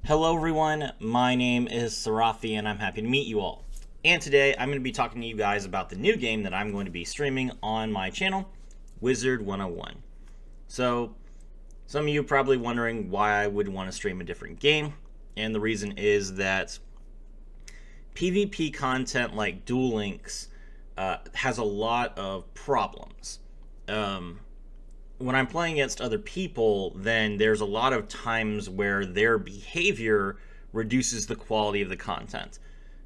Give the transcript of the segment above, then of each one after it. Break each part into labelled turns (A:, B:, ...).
A: Hello everyone, my name is Sarafi and I'm happy to meet you all. And today I'm going to be talking to you guys about the new game that I'm going to be streaming on my channel, Wizard101. So, some of you are probably wondering why I would want to stream a different game, and the reason is that PvP content like Duel Links has a lot of problems. When I'm playing against other people, then there's a lot of times where their behavior reduces the quality of the content.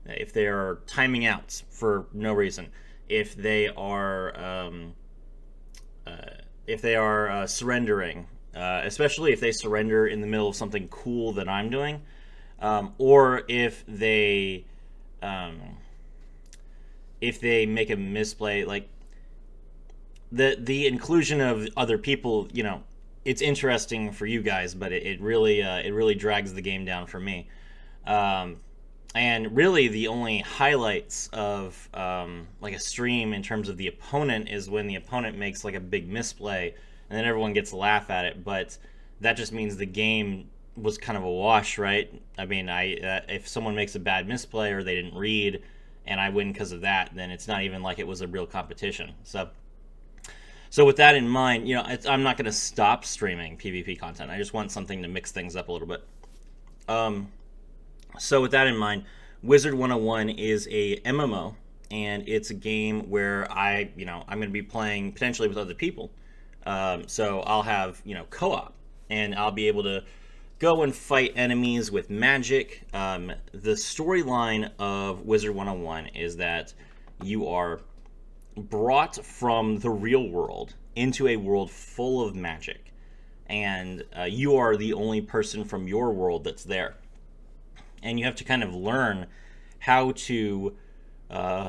A: If they are timing out for no reason, if they are surrendering, especially if they surrender in the middle of something cool that I'm doing, or if they make a misplay, like the inclusion of other people, it's interesting for you guys, but it really drags the game down for me. And really, the only highlights of like a stream in terms of the opponent is when the opponent makes like a big misplay, and then everyone gets to laugh at it. But that just means the game was kind of a wash, right? I mean, if someone makes a bad misplay or they didn't read, and I win because of that, then it's not even like it was a real competition. So with that in mind, I'm not going to stop streaming PvP content. I just want something to mix things up a little bit. So with that in mind, Wizard101 is a MMO, and it's a game where I'm going to be playing potentially with other people. So I'll have, co-op, and I'll be able to go and fight enemies with magic. The storyline of Wizard101 is that you are brought from the real world into a world full of magic, and you are the only person from your world that's there, and you have to kind of learn how to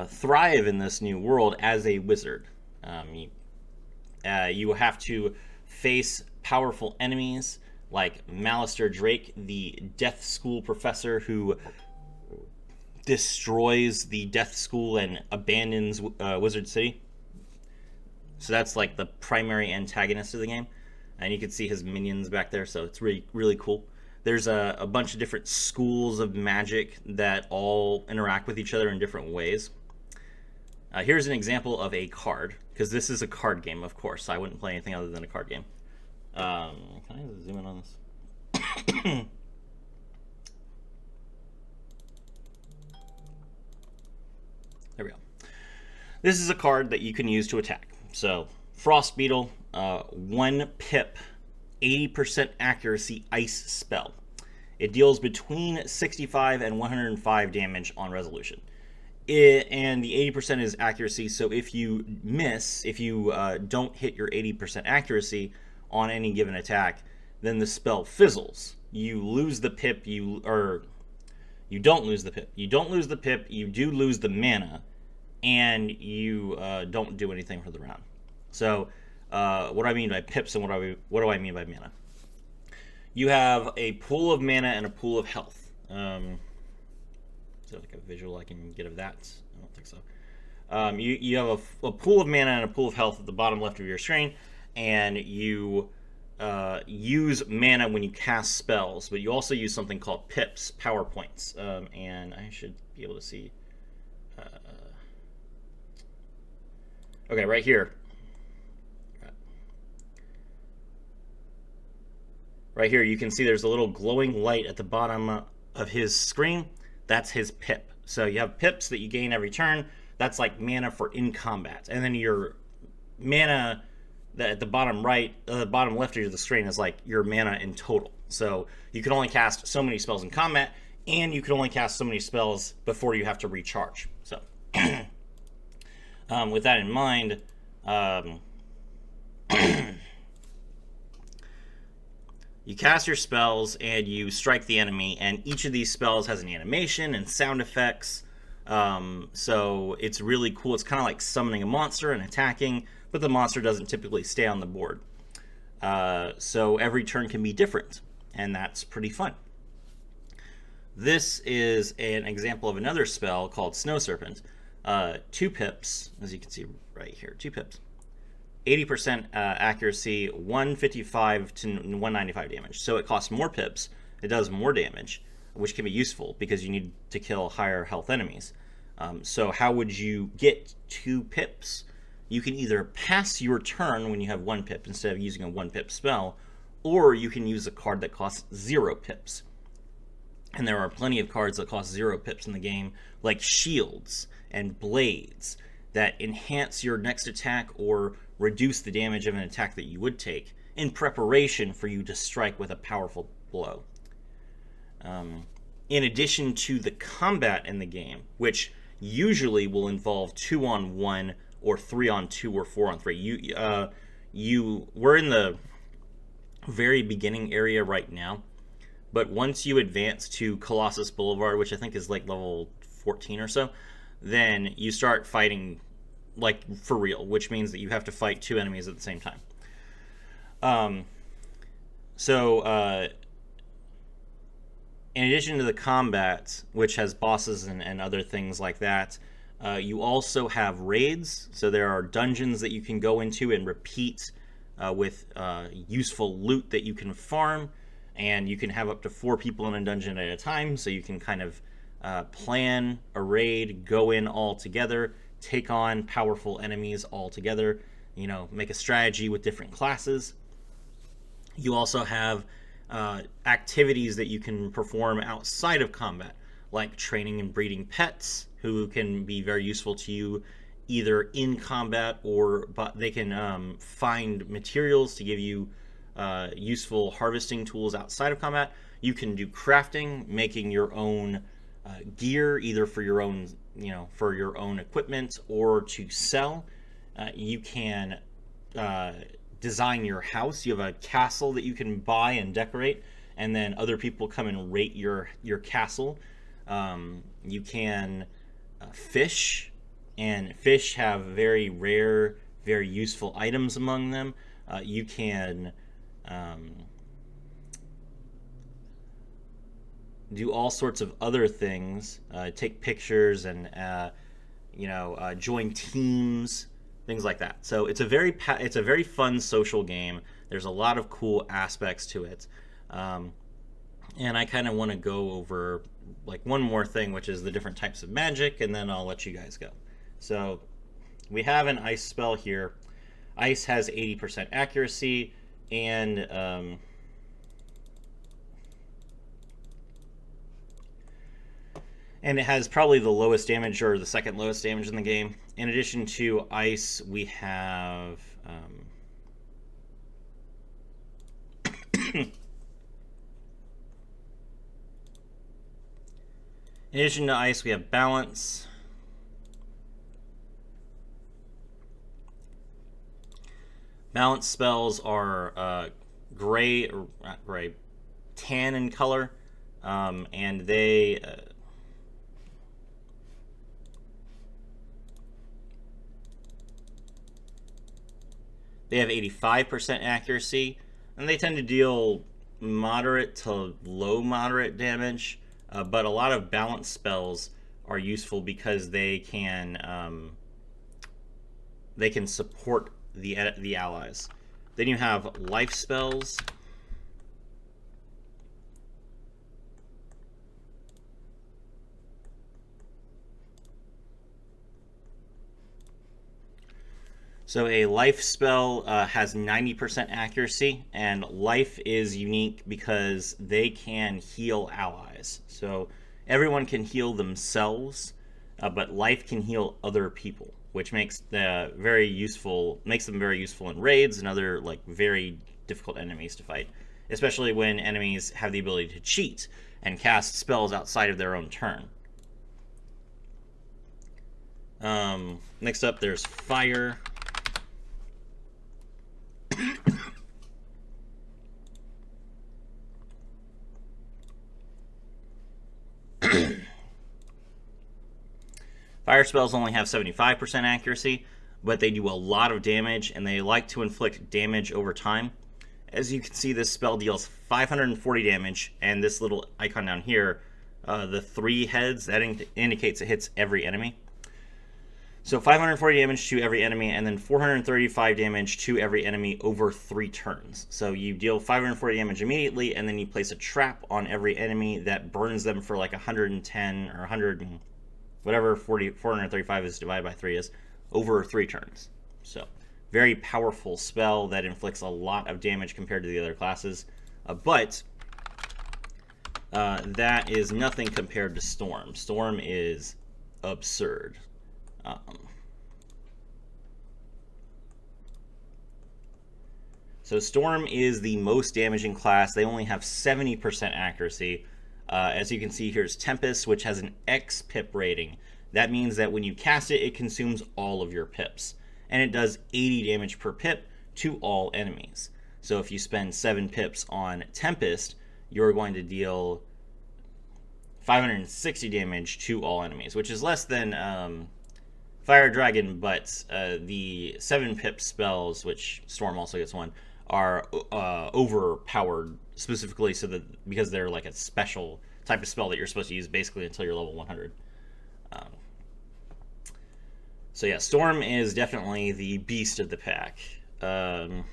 A: thrive in this new world as a wizard. You have to face powerful enemies like Malister Drake, the Death School professor who destroys the Death School and abandons Wizard City. So that's like the primary antagonist of the game, and you can see his minions back there, so it's really, really cool. There's a bunch of different schools of magic that all interact with each other in different ways. Here's an example of a card, because this is a card game, of course. I wouldn't play anything other than a card game. Can I zoom in on this? There we go. This is a card that you can use to attack. So, Frost Beetle, 1 pip, 80% accuracy ice spell. It deals between 65 and 105 damage on resolution. And the 80% is accuracy, so if you miss, if you don't hit your 80% accuracy on any given attack, then the spell fizzles. You lose the pip, you don't lose the pip. You don't lose the pip, you do lose the mana, and you don't do anything for the round. So, what do I mean by pips, and what do I mean by mana? You have a pool of mana and a pool of health. Is there like a visual I can get of that? I don't think so. You have a pool of mana and a pool of health at the bottom left of your screen, and you use mana when you cast spells, but you also use something called pips, power points, and I should be able to see. Okay, right here. Right here, you can see there's a little glowing light at the bottom of his screen. That's his pip. So you have pips that you gain every turn. That's like mana for in combat, and then your mana at the bottom right, the bottom left of the screen is like your mana in total. So you can only cast so many spells in combat, and you can only cast so many spells before you have to recharge. So, with that in mind, you cast your spells and you strike the enemy, and each of these spells has an animation and sound effects. So it's really cool. It's kind of like summoning a monster and attacking, but the monster doesn't typically stay on the board. So every turn can be different, and that's pretty fun. This is an example of another spell called Snow Serpent. 2 pips, as you can see right here, 2 pips. 80% accuracy, 155 to 195 damage. So it costs more pips, it does more damage, which can be useful because you need to kill higher health enemies. So how would you get 2 pips? You can either pass your turn when you have 1 pip instead of using a 1 pip spell, or you can use a card that costs 0 pips. And there are plenty of cards that cost 0 pips in the game, like shields and blades, that enhance your next attack or reduce the damage of an attack that you would take in preparation for you to strike with a powerful blow. In addition to the combat in the game, which usually will involve 2-on-1 or 3-on-2 or 4-on-3. We're in the very beginning area right now, but once you advance to Colossus Boulevard, which I think is like level 14 or so, then you start fighting like for real, which means that you have to fight 2 enemies at the same time. In addition to the combat, which has bosses and other things like that, you also have raids. So there are dungeons that you can go into and repeat with useful loot that you can farm, and you can have up to 4 people in a dungeon at a time, so you can kind of plan a raid, go in all together, take on powerful enemies all together, make a strategy with different classes. You also have activities that you can perform outside of combat, like training and breeding pets, who can be very useful to you either in combat, but they can find materials to give you useful harvesting tools outside of combat. You can do crafting, making your own gear, either for your own equipment or to sell. You can design your house. You have a castle that you can buy and decorate, and then other people come and rate your castle. You can fish, and fish have very rare, very useful items among them. You can do all sorts of other things, take pictures and join teams, things like that. So it's a very fun social game. There's a lot of cool aspects to it, and I kind of want to go over like one more thing, which is the different types of magic, and then I'll let you guys go. So we have an ice spell here. Ice has 80% accuracy, and it has probably the lowest damage, or the second lowest damage in the game. In addition to ice, we have in addition to ice, we have balance. Balance spells are gray, or not gray, tan in color, and they have 85% accuracy, and they tend to deal moderate to low moderate damage. But a lot of balance spells are useful because they can support the allies. Then you have life spells. So a life spell has 90% accuracy, and life is unique because they can heal allies. So everyone can heal themselves, but life can heal other people, which makes them very useful in raids and other like very difficult enemies to fight, especially when enemies have the ability to cheat and cast spells outside of their own turn. Next up, there's fire. Fire spells only have 75% accuracy, but they do a lot of damage, and they like to inflict damage over time. As you can see, this spell deals 540 damage, and this little icon down here, the 3 heads, that indicates it hits every enemy. So 540 damage to every enemy, and then 435 damage to every enemy over 3 turns. So you deal 540 damage immediately, and then you place a trap on every enemy that burns them for like 110 or 100, whatever 435 is divided by 3 is, over 3 turns. So very powerful spell that inflicts a lot of damage compared to the other classes. But that is nothing compared to Storm. Storm is absurd. So Storm is the most damaging class. They only have 70% accuracy. As you can see, here's Tempest, which has an X pip rating. That means that when you cast it, it consumes all of your pips. And it does 80 damage per pip to all enemies. So if you spend 7 pips on Tempest, you're going to deal 560 damage to all enemies, which is less than Fire Dragon, but the 7 pip spells, which Storm also gets one, are overpowered specifically so that because they're like a special type of spell that you're supposed to use basically until you're level 100. So yeah, Storm is definitely the beast of the pack. Then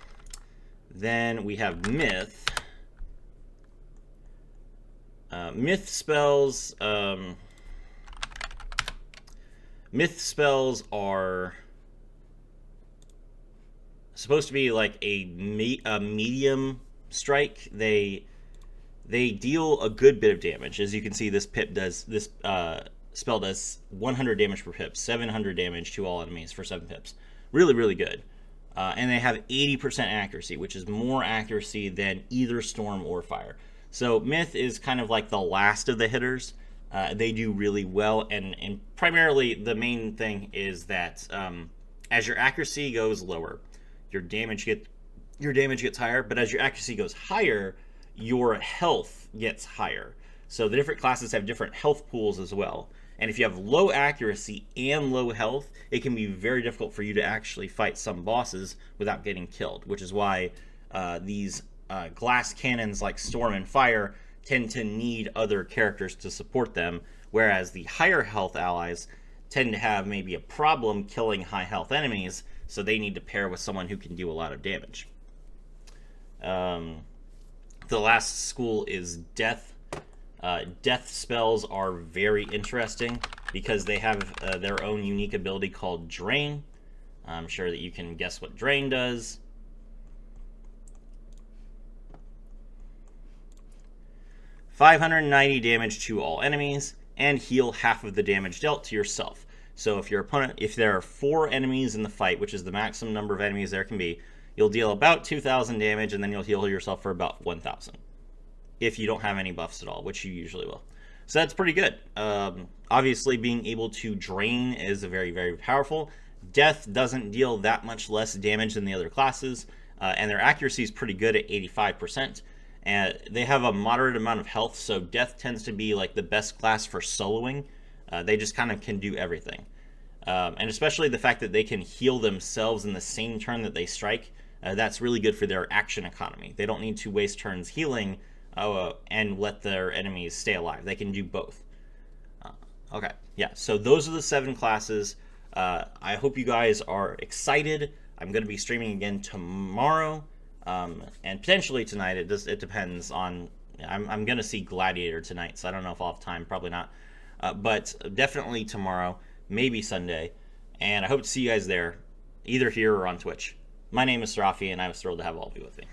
A: we have Myth. Myth spells. Myth spells are supposed to be like a medium strike. They deal a good bit of damage. As you can see, this spell does 100 damage per pip, 700 damage to all enemies for 7 pips. Really, really good. And they have 80% accuracy, which is more accuracy than either Storm or Fire. So Myth is kind of like the last of the hitters. They do really well, and primarily the main thing is that as your accuracy goes lower, your damage gets higher, but as your accuracy goes higher, your health gets higher. So the different classes have different health pools as well. And if you have low accuracy and low health, it can be very difficult for you to actually fight some bosses without getting killed, which is why these glass cannons like Storm and Fire tend to need other characters to support them, whereas the higher health allies tend to have maybe a problem killing high health enemies, so they need to pair with someone who can do a lot of damage. The last school is Death. Death spells are very interesting because they have their own unique ability called Drain. I'm sure that you can guess what Drain does. $590 damage to all enemies, and heal half of the damage dealt to yourself. So if there are 4 enemies in the fight, which is the maximum number of enemies there can be, you'll deal about 2,000 damage, and then you'll heal yourself for about 1,000. If you don't have any buffs at all, which you usually will. So that's pretty good. Obviously, being able to drain is very, very powerful. Death doesn't deal that much less damage than the other classes, and their accuracy is pretty good at 85%. And they have a moderate amount of health, so Death tends to be like the best class for soloing. They just kind of can do everything. And especially the fact that they can heal themselves in the same turn that they strike, that's really good for their action economy. They don't need to waste turns healing and let their enemies stay alive. They can do both. Okay, yeah, so those are the 7 classes. I hope you guys are excited. I'm going to be streaming again tomorrow. And potentially tonight. It depends on. I'm going to see Gladiator tonight, so I don't know if I'll have time. Probably not. But definitely tomorrow, maybe Sunday. And I hope to see you guys there, either here or on Twitch. My name is Serafi, and I was thrilled to have all of you with me.